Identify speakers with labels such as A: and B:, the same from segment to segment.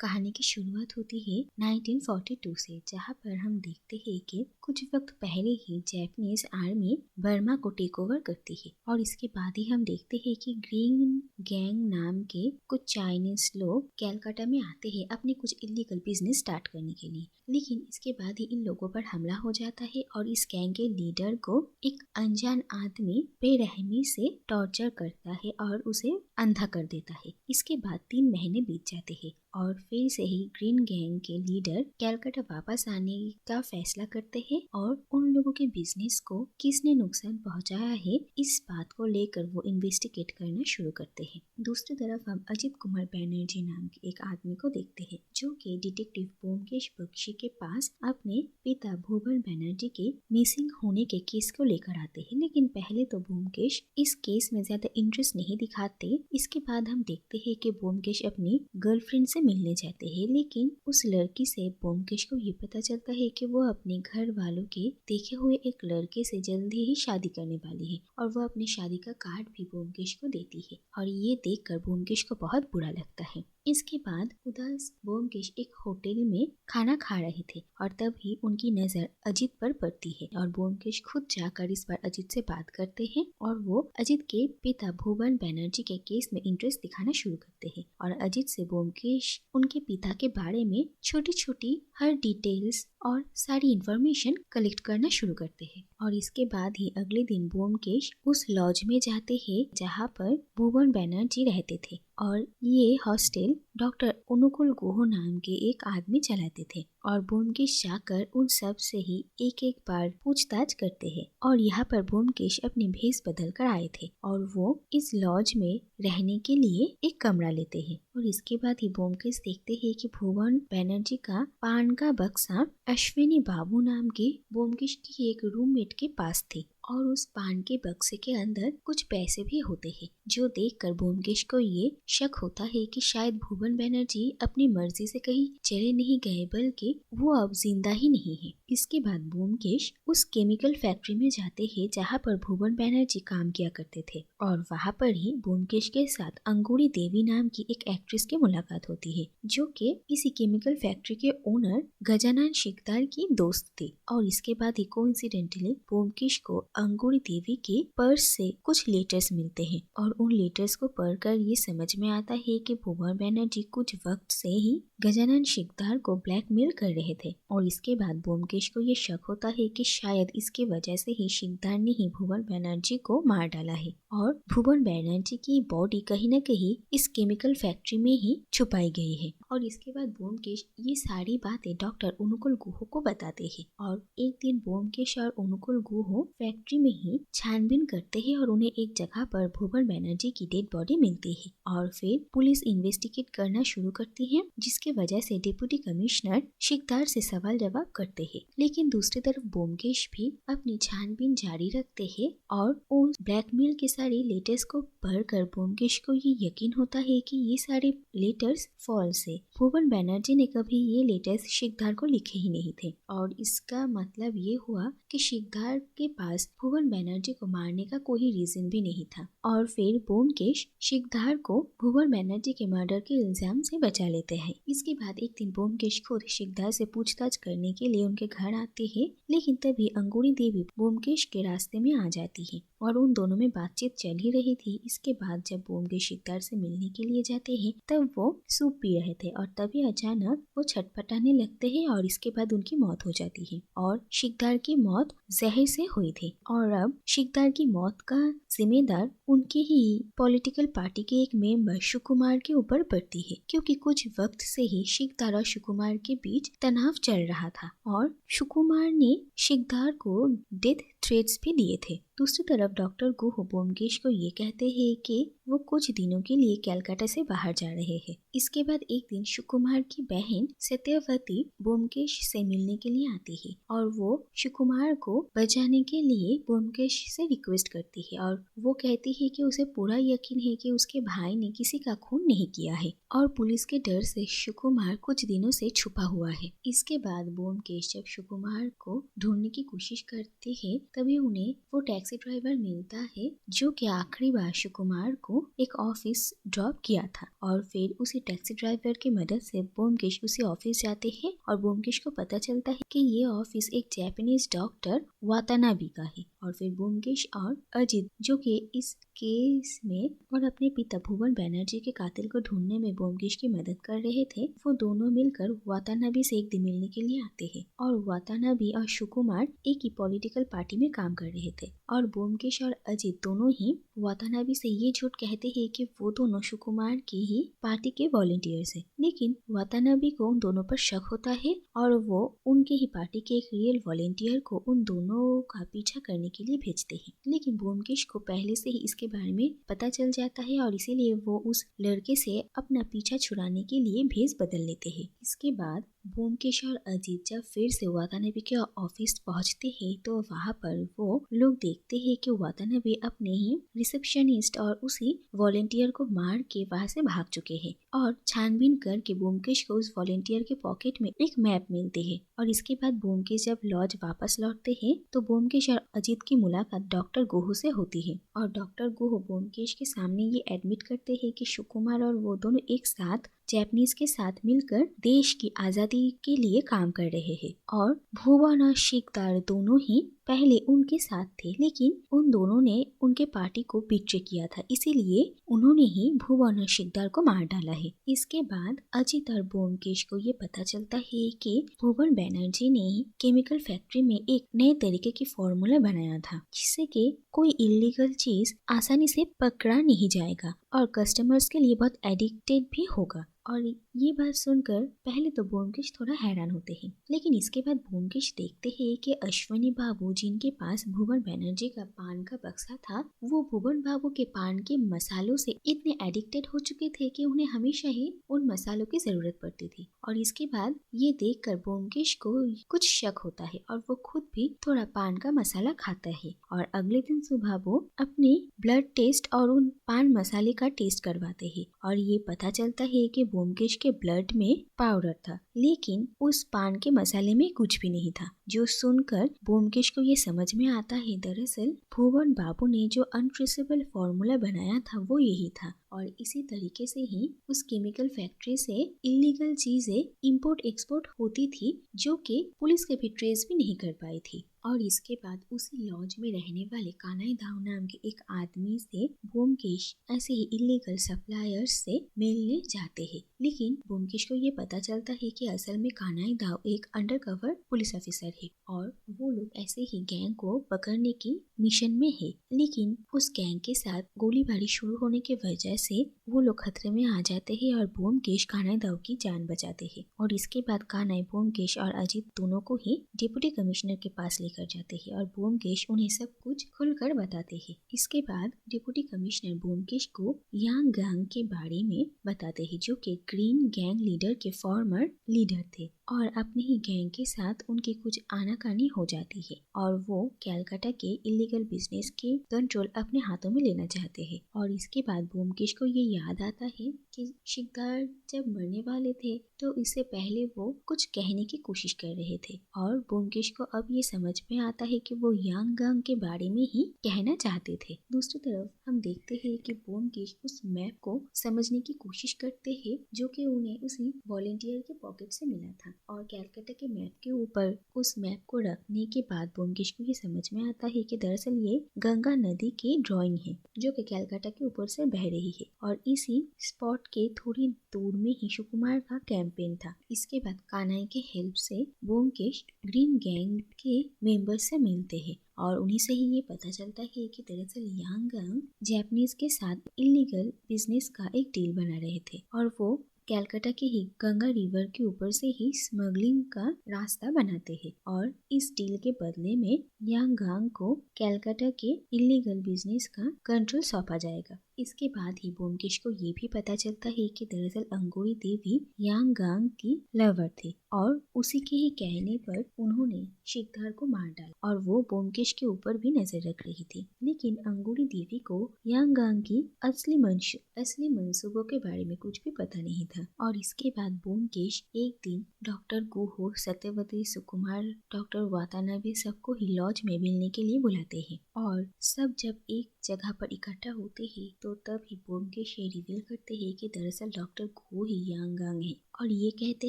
A: कहानी की शुरुआत होती है 1942 से, जहां पर हम देखते हैं कि कुछ वक्त पहले ही जापानीज आर्मी बर्मा को टेक ओवर करती है और इसके बाद ही हम देखते हैं कि ग्रीन गैंग नाम के कुछ चाइनीज लोग कैलकाटा में आते हैं अपने कुछ इलीगल बिजनेस स्टार्ट करने के लिए। लेकिन इसके बाद ही इन लोगों पर हमला हो जाता है और इस गैंग के लीडर को एक अनजान आदमी बेरहमी से टॉर्चर करता है और उसे अंधा कर देता है। इसके बाद 3 महीने बीत जाते हैं और फिर से ही ग्रीन गैंग के लीडर कैलकाटा वापस आने का फैसला करते हैं और उन लोगों के बिजनेस को किसने नुकसान पहुंचाया है इस बात को लेकर वो इन्वेस्टिगेट करना शुरू करते हैं। दूसरी तरफ हम अजित कुमार बैनर्जी नाम के एक आदमी को देखते हैं जो कि डिटेक्टिव ब्योमकेश बख्शी के पास अपने पिता भुवन बैनर्जी के मिसिंग होने के केस को लेकर आते हैं। लेकिन पहले तो ब्योमकेश इस केस में ज्यादा इंटरेस्ट नहीं दिखाते। इसके बाद हम देखते हैं कि ब्योमकेश अपनी गर्लफ्रेंड से मिलने जाते हैं, लेकिन उस लड़की से ब्योमकेश को ये पता चलता है कि वो अपने घर वालों के देखे हुए एक लड़के से जल्दी ही शादी करने वाली है और वो अपनी शादी का कार्ड भी ब्योमकेश को देती है और ये देखकर ब्योमकेश को बहुत बुरा लगता है। इसके बाद उदास ब्योमकेश एक होटल में खाना खा रहे थे और तभी उनकी नजर अजित पर पड़ती है और ब्योमकेश खुद जाकर इस पर अजित से बात करते हैं और वो अजित के पिता भुवन बैनर्जी के केस में इंटरेस्ट दिखाना शुरू करते हैं और अजित से ब्योमकेश उनके पिता के बारे में छोटी छोटी हर डिटेल्स और सारी इंफॉर्मेशन कलेक्ट करना शुरू करते हैं। और इसके बाद ही अगले दिन ब्योमकेश उस लॉज में जाते हैं जहाँ पर भुवन बैनर्जी रहते थे और ये हॉस्टल डॉक्टर अनुकूल गुह नाम के एक आदमी चलाते थे और ब्योमकेश जाकर उन सब से ही एक एक बार पूछताछ करते हैं और यहाँ पर ब्योमकेश अपनी भेष बदल कर आए थे और वो इस लॉज में रहने के लिए एक कमरा लेते हैं। और इसके बाद ही ब्योमकेश देखते हैं कि भुवन बैनर्जी का पान का बक्सा अश्विनी बाबू नाम के ब्योमकेश की एक रूममेट के पास थी और उस पान के बक्से के अंदर कुछ पैसे भी होते हैं, जो देखकर ब्योमकेश को ये शक होता है कि शायद भुवन बैनर्जी अपनी मर्जी से कहीं चले नहीं गए बल्कि वो अब जिंदा ही नहीं है। इसके बाद ब्योमकेश उस केमिकल फैक्ट्री में जाते हैं जहाँ पर भुवन बैनर्जी काम किया करते थे और वहाँ पर ही ब्योमकेश के साथ अंगूरी देवी नाम की एक एक्ट्रेस की मुलाकात होती है जो कि इसी केमिकल फैक्ट्री के ओनर गजानन शिकदार की दोस्त थी। और इसके बाद ही कोइंसिडेंटली ब्योमकेश को अंगूरी देवी के पर्स से कुछ लेटर्स मिलते हैं और उन लेटर्स को पढ़कर ये समझ में आता है कि भुवन बैनर्जी कुछ वक्त से ही गजानन शिकदार को ब्लैकमेल कर रहे थे। और इसके बाद ब्योमकेश को ये शक होता है कि शायद इसके वजह से ही शिकदार ने ही भुवन बैनर्जी को मार डाला है और भुवन बैनर्जी की बॉडी कहीं न कहीं इस केमिकल फैक्ट्री में ही छुपाई गई है। और इसके बाद ब्योमकेश ये सारी बातें डॉक्टर अनुकूल गुह को बताते हैं और एक दिन ब्योमकेश और अनुकूल गुह फैक्ट्री में ही छानबीन करते हैं और उन्हें एक जगह पर भुवन बैनर्जी की डेड बॉडी मिलती है और फिर पुलिस इन्वेस्टिगेट करना शुरू करती है, जिसके वजह से डिप्टी कमिश्नर शिकदार से सवाल जवाब करते हैं। लेकिन दूसरी तरफ ब्योमकेश भी अपनी छानबीन जारी रखते हैं और उस ब्लैकमेल के सारे लेटर्स को पढ़कर ब्योमकेश को ये यकीन होता है कि ये सारे लेटर्स फॉल्स है। भुवन बैनर्जी ने कभी ये लेटर्स शिकदार को लिखे ही नहीं थे और इसका मतलब ये हुआ कि शिकदार के पास भुवन बैनर्जी को मारने का कोई रीजन भी नहीं था। और फिर ब्योमकेश शिकदार को भुवन बैनर्जी के मर्डर के इल्जाम से बचा लेते हैं। इसके बाद एक दिन ब्योमकेश खुद शिकदार से पूछताछ करने के लिए उनके घर आते हैं, लेकिन तभी अंगूरी देवी ब्योमकेश के रास्ते में आ जाती है और उन दोनों में बातचीत चल ही रही थी। इसके बाद जब ब्योमकेश शिकदार से मिलने के लिए जाते हैं तब वो सूप पी रहे थे और तभी अचानक वो छटपटाने लगते हैं और इसके बाद उनकी मौत हो जाती है। और शिकदार की मौत जहर से हुई थी और अब शिकदार की मौत का जिम्मेदार उनके ही पॉलिटिकल पार्टी के एक मेंबर सुकुमार के ऊपर पड़ती है, क्योंकि कुछ वक्त से ही शिकदार और सुकुमार के बीच तनाव चल रहा था और सुकुमार ने शिकदार को डेथ थ्रेट्स भी दिए थे। दूसरी तरफ डॉक्टर गुह ब्योमकेश को ये कहते हैं कि वो कुछ दिनों के लिए कैलकाटा से बाहर जा रहे हैं। इसके बाद एक दिन सुकुमार की बहन सत्यवती ब्योमकेश से मिलने के लिए आती है और वो सुकुमार को बचाने के लिए ब्योमकेश से रिक्वेस्ट करती है और वो कहती है कि उसे पूरा यकीन है कि उसके भाई ने किसी का खून नहीं किया है और पुलिस के डर से सुकुमार कुछ दिनों से छुपा हुआ है। इसके बाद ब्योमकेश जब सुकुमार को ढूंढने की कोशिश करते हैं तभी उन्हें वो टैक्सी ड्राइवर मिलता है जो कि आखिरी बार सुकुमार को एक ऑफिस ड्रॉप किया था और फिर उसी टैक्सी ड्राइवर की मदद से ब्योमकेश उसी ऑफिस जाते हैं और ब्योमकेश को पता चलता है कि ये ऑफिस एक जापानीज डॉक्टर वातानाबे का है। और फिर ब्योमकेश और अजित जो कि इस केस में और अपने पिता भुवन बैनर्जी के कातिल को ढूंढने में ब्योमकेश की मदद कर रहे थे, वो दोनों मिलकर वातानाबे से एक दिन मिलने के लिए आते हैं। और वातानाबे और सुकुमार एक ही पॉलिटिकल पार्टी में काम कर रहे थे और ब्योमकेश और अजित दोनों ही वातानाबे से ये झूठ कहते हैं कि वो दोनों सुकुमार की ही पार्टी के वॉलंटियर्स हैं। लेकिन वातानाबे को उन दोनों पर शक होता है और वो उनके ही पार्टी के एक रियल वॉलंटियर को उन दोनों का पीछा करने के लिए भेजते हैं। लेकिन ब्योमकेश को पहले से ही इसके बारे में पता चल जाता है और इसीलिए वो उस लड़के से अपना पीछा छुड़ाने के लिए भेस बदल लेते हैं। इसके बाद ब्योमकेश और अजित जब फिर से वातानाबे के ऑफिस पहुंचते हैं तो वहाँ पर वो लोग देखते हैं कि वातानाबे अपने ही रिसेप्शनिस्ट और उसी वॉलंटियर को मार के वहाँ से भाग चुके हैं। और छानबीन करके ब्योमकेश को उस वॉलंटियर के पॉकेट में एक मैप मिलते हैं। और इसके बाद ब्योमकेश जब लॉज वापस लौटते हैं तो ब्योमकेश और अजित की मुलाकात डॉक्टर गुहो से होती है और डॉक्टर गुहो ब्योमकेश के सामने ये एडमिट करते हैं कि सुकुमार और वो दोनों एक साथ जापानीज के साथ मिलकर देश की आजादी के लिए काम कर रहे हैं। और भुवन और शिकदार दोनों ही पहले उनके साथ थे, लेकिन उन दोनों ने उनके पार्टी को बिट्रे किया था, इसीलिए उन्होंने ही भुवन और शिकदार को मार डाला है। इसके बाद अजित और ब्योमकेश को ये पता चलता है कि भुवन बैनर्जी ने केमिकल फैक्ट्री में एक नए तरीके की फॉर्मूला बनाया था जिससे कि कोई इलीगल चीज आसानी से पकड़ा नहीं जाएगा और कस्टमर्स के लिए बहुत एडिक्टेड भी होगा। और ये बात सुनकर पहले तो ब्योमकेश थोड़ा हैरान होते हैं, लेकिन इसके बाद ब्योमकेश देखते हैं कि अश्विनी बाबू जिनके पास भुवन बैनर्जी का पान का बक्सा था, वो भुवन बाबू के पान के मसालों से इतने एडिक्टेड हो चुके थे कि उन्हें हमेशा ही उन मसालों की जरूरत पड़ती थी। और इसके बाद ये देखकर ब्योमकेश को कुछ शक होता है और वो खुद भी थोड़ा पान का मसाला खाता है। और अगले दिन सुबह वो अपने ब्लड टेस्ट और उन पान मसाले का टेस्ट करवाते हैं और ये पता चलता है कि ब्योमकेश के ब्लड में पाउडर था, लेकिन उस पान के मसाले में कुछ भी नहीं था। जो सुनकर ब्योमकेश को ये समझ में आता है दरअसल भुवन बाबू ने जो अनट्रेसेबल फॉर्मूला बनाया था वो यही था और इसी तरीके से ही उस केमिकल फैक्ट्री से इलीगल चीजें इंपोर्ट एक्सपोर्ट होती थी जो कि पुलिस कभी ट्रेस भी नहीं कर पाई थी। और इसके बाद उसी लॉज में रहने वाले कानाई दाव नाम के एक आदमी से ब्योमकेश ऐसे ही इलीगल सप्लायर्स से मिलने जाते हैं, लेकिन ब्योमकेश को ये पता चलता है कि असल में कानाई दाव एक अंडरकवर पुलिस ऑफिसर है और वो लोग ऐसे ही गैंग को पकड़ने की मिशन में है। लेकिन उस गैंग के साथ गोलीबारी शुरू होने की वजह से वो लोग खतरे में आ जाते हैं और ब्योमकेश कानाई दाव की जान बचाते हैं। और इसके बाद कानाई ब्योमकेश और अजित दोनों को ही डिप्टी कमिश्नर के पास कर जाते हैं और ब्योमकेश उन्हें सब कुछ खुलकर बताते हैं। इसके बाद डिप्टी कमिश्नर ब्योमकेश को यांग गैंग के बारे में बताते हैं जो कि ग्रीन गैंग लीडर के फॉर्मर लीडर थे और अपने ही गैंग के साथ उनकी कुछ आनाकानी हो जाती है और वो कैलकाटा के इलीगल बिजनेस के कंट्रोल अपने हाथों में लेना चाहते हैं। और इसके बाद ब्योमकेश को ये याद आता है कि शिकदार जब मरने वाले थे तो इससे पहले वो कुछ कहने की कोशिश कर रहे थे और ब्योमकेश को अब ये समझ में आता है कि वो यांग गैंग के बारे में ही कहना चाहते थे। दूसरी तरफ हम देखते हैं कि ब्योमकेश उस मैप को समझने की कोशिश करते हैं जो कि उन्हें उसी वॉलंटियर के पॉकेट से मिला था और कैलकाटा के मैप के ऊपर उस मैप को रखने के बाद ब्योमकेश को ये समझ में आता है कि दरअसल ये गंगा नदी की ड्राइंग है जो कि कैलकाटा के ऊपर से बह रही है और इसी स्पॉट के थोड़ी दूर में ही सुकुमार का कैंपेन था। इसके बाद कानाई के हेल्प से ब्योमकेश ग्रीन गैंग के मेंबर से मिलते हैं और उन्हीं से ही ये पता चलता है कि दरअसल यांग गैंग जापानीज के साथ इलीगल बिजनेस का एक डील बना रहे थे और वो कैलकाटा के ही गंगा रिवर के ऊपर से ही स्मगलिंग का रास्ता बनाते हैं और इस डील के बदले में यांग गैंग को कैलकाटा के इलीगल बिजनेस का कंट्रोल सौंपा जाएगा। इसके बाद ही ब्योमकेश को ये भी पता चलता है कि दरअसल अंगूरी देवी यांग गैंग की लवर थी और उसी के ही कहने पर उन्होंने शिकदार को मार डाला और वो ब्योमकेश के ऊपर भी नजर रख रही थी। लेकिन अंगूरी देवी को यांग गैंग की असली मंसूबों के बारे में कुछ भी पता नहीं था। और इसके बाद ब्योमकेश एक दिन डॉक्टर गुहो, सत्यवती, सुकुमार, डॉक्टर वातानाबे सबको ही लॉज में मिलने के लिए बुलाते हैं। और सब जब एक जगह पर इकट्ठा होते हैं तो तब ही ब्योमकेश ये रिवील करते हैं कि दरअसल डॉक्टर गुहो ही यांगांग है। और ये कहते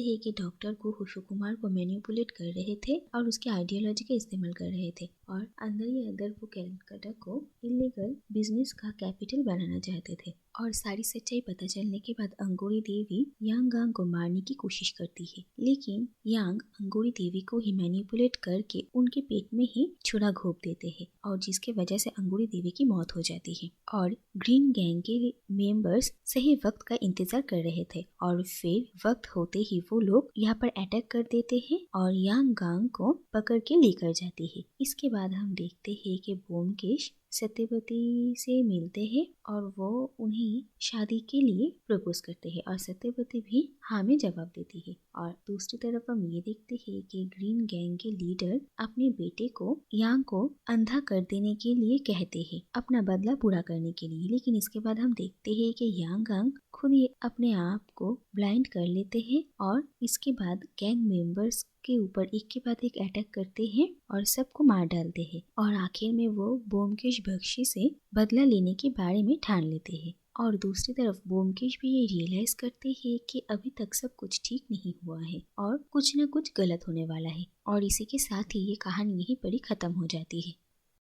A: हैं कि डॉक्टर गुहो सुकुमार को मैनिपुलेट कर रहे थे और उसके आइडियोलॉजी का इस्तेमाल कर रहे थे और अंदर ही अंदर वो कलकत्ता को इलीगल बिजनेस का कैपिटल बनाना चाहते थे। और सारी सच्चाई पता चलने के बाद अंगूरी देवी यांगांग को मारने की कोशिश करती है, लेकिन यांग अंगूरी देवी को ही मैनिपुलेट करके उनके पेट में ही छुरा घोंप देते हैं और जिसके वजह से अंगूरी देवी की मौत हो जाती है। और ग्रीन गैंग के मेंबर्स सही वक्त का इंतजार कर रहे थे और फिर वक्त होते ही वो लोग यहाँ पर अटैक कर देते हैं और यांगांग को पकड़ के लेकर जाती है। इसके बाद हम देखते हैं कि ब्योमकेश सत्यवती से मिलते हैं और वो उन्हें शादी के लिए प्रपोज करते हैं और सत्यवती भी हाँ में जवाब देती है। और दूसरी तरफ हम ये देखते हैं कि ग्रीन गैंग के लीडर अपने बेटे को यांग को अंधा कर देने के लिए कहते हैं, अपना बदला पूरा करने के लिए। लेकिन इसके बाद हम देखते हैं कि यांगांग खुद ही अपने आप को ब्लाइंड कर लेते हैं और इसके बाद गैंग मेंबर्स के ऊपर एक के बाद एक अटैक करते हैं और सबको मार डालते हैं। और आखिर में वो ब्योमकेश बख्शी से बदला लेने के बारे में ठान लेते हैं। और दूसरी तरफ ब्योमकेश भी ये रियलाइज करते हैं कि अभी तक सब कुछ ठीक नहीं हुआ है और कुछ न कुछ गलत होने वाला है। और इसी के साथ ही ये कहानी यहीं पर ही खत्म हो जाती है।